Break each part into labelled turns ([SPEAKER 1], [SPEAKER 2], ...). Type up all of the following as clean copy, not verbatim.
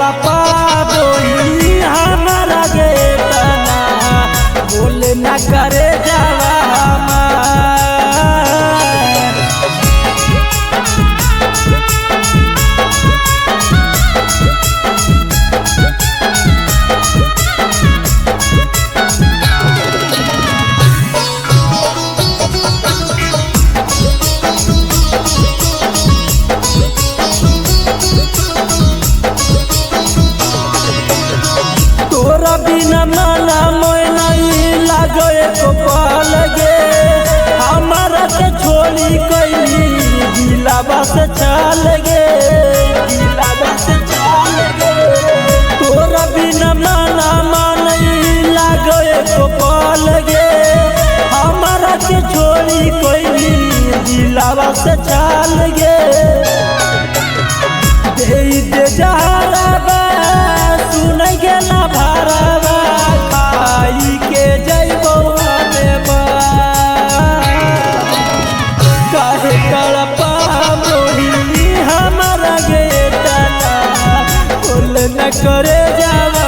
[SPEAKER 1] तड़पा बोली हमारा गे तना बोले न करे जावा बिना माना मोय नहीं लागो एको पल गे हमारा के छोड़ी कैली दिलावा से चल गे दिलावा से चल गे तोरा बिना माना नहीं लागो एको पल गे हमारा के छोड़ी कैली दिलावा से चल गे दे जहरा सुनै के ना भरवा खाई के जइबो देबा काहे तड़पा बोली हमारा गे तना बोल न करे जावा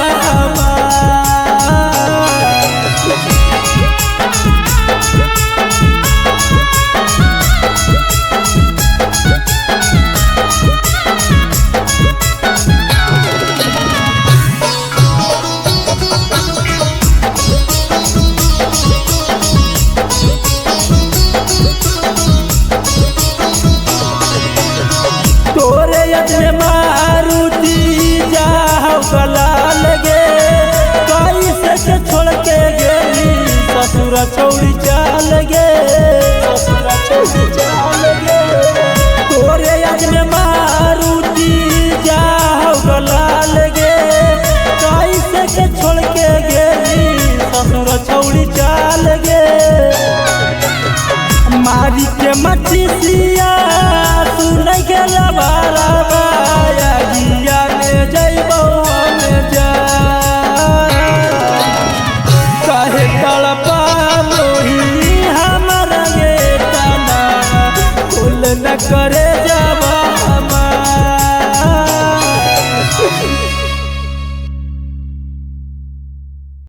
[SPEAKER 1] तोरे यत्न मारुति जाओ गला लगे कैसे के छोड़ के गेली ससुर छौड़ी चल गे ससुर छौड़ी चल गे तोरे यत्न मारुति जाओ गला लगे कैसे के छोड़ के गेली ससुर छौड़ी चल गे मारी के मछिया सुनै के लबारबा